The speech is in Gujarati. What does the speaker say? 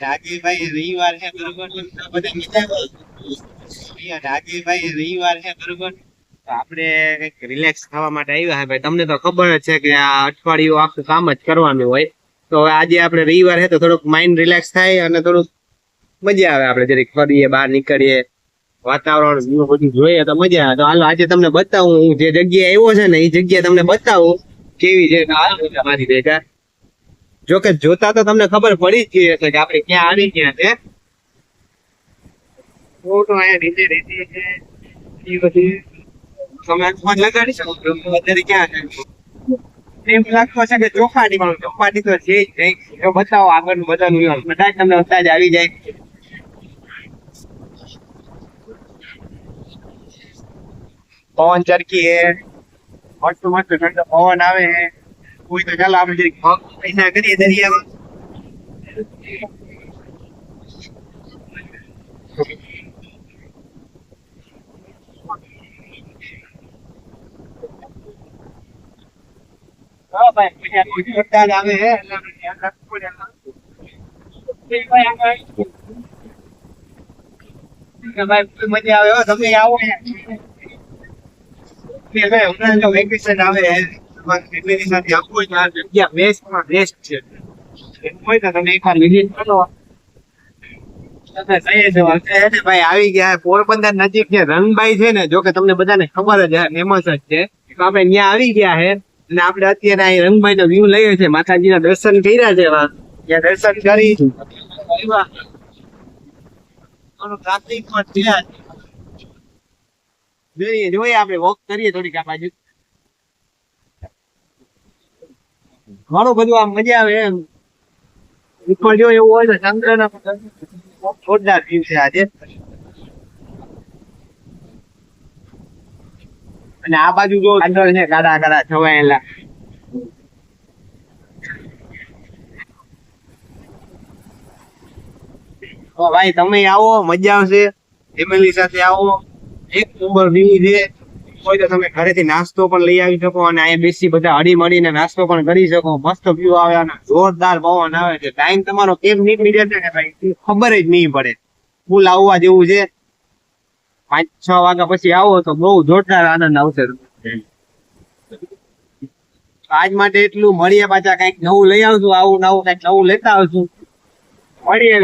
રાજવીભાઈ રવિવાર છે બરોબર, બધા રાજવીભાઈ રવિવાર છે બરોબર, તો આપણે કઈક રિલેક્સ થવા માટે આવ્યા છે ભાઈ. તમને તો ખબર જ છે કે આ અઠવાડિયું આખું કામ જ કરવાનું હોય, તો આજે આપણે રવિવાર છે તો થોડુંક માઇન્ડ રિલેક્સ થાય અને થોડુંક મજા આવે. આપણે જરીક ફરીએ, બહાર નીકળીએ, વાતાવરણ બધું જોઈએ તો મજા આવે. તો હાલો આજે તમને બતાવું, હું જે જગ્યાએ આવ્યો છે ને એ જગ્યા તમને બતાવું કેવી છે. મારી ભેગા જોકે જોતા તો તમને ખબર પડી જ ગઈ હશે કે આપણે ક્યાં આવી ગયા છે. ફોટો અહીંયા નીચે રહેતી છે એ બધી તમે લગાડી શકો. અત્યારે ક્યાં છે એમ લાગતો છે કે ચોખાટી, પણ ચોખાટી તો છે જ નહીં. જો બતાવો આગળ બધાનું, બધા તમને અંદાજ આવી જાય. પવન ચરકી હે, મસ્ત મસ્ત ઠંડો પવન આવે હે. કોઈ તો ચાલો આપણે જરીક પૈસા કરીએ દરિયામાં. હા ભાઈ, પૈસા કોઈ જોરદાર આવે હે એટલે આપણે ધ્યાન રાખવું પડે. ભાઈ મજા આવે હો, તમે આવો ને. હમણાં જો વેકેશન આવે ફેમિલી સાથે આખું જગ્યા બેસ્ટમાં બેસ્ટ છે. હોય તો તમે એકવાર વિઝિટ કરો. ભાઈ આવી ગયા પોરબંદર નજીક છે રંગબાઈ છે ને, જો કે તમને બધાને ખબર જ ફેમસ જ છે. તો આપણે ત્યાં આવી ગયા છે અને આપણે અત્યારે અહીં રંગબાઈ નો વ્યૂ લઈએ છીએ. માતાજીના દર્શન કર્યા છે, ત્યાં દર્શન કરી ટ્રાફિક પણ થયા. જોઈએ આપણે વોક કરીએ થોડીક આ બાજુ. ઘણું બધું આમ મજા આવે એમ. ઉપર જો એવું હોય તો ચંદ્રના જોરદાર વ્યૂ છે આજે. અને આ બાજુ જો કાંડળ છે, કાડા કાડા છવાયેલા. ભાઈ તમે આવો, મજા આવશે. ફેમિલી સાથે આવો, એક નંબર વ્યૂ છે. હોય તો તમે ઘરેથી નાસ્તો પણ લઈ આવી શકો અને અહીંયા બેસી બધા હળી મળીને નાસ્તો પણ કરી શકો. મસ્ત વ્યૂ આવે અને જોરદાર પવન આવે છે. ટાઈમ તમારો કેમ નીકળી જશે ને ભાઈ ખબર જ નહીં પડે. ફૂલ આવવા જેવું છે. 5-6 વાગ્યા પછી આવો તો બહુ જોરદાર આનંદ આવશે. આજ માટે એટલું. મળીએ પાછા કઈક નવું લઈ આવશું. આવું નવું કઈક નવું લેતા આવશું. મળીએ.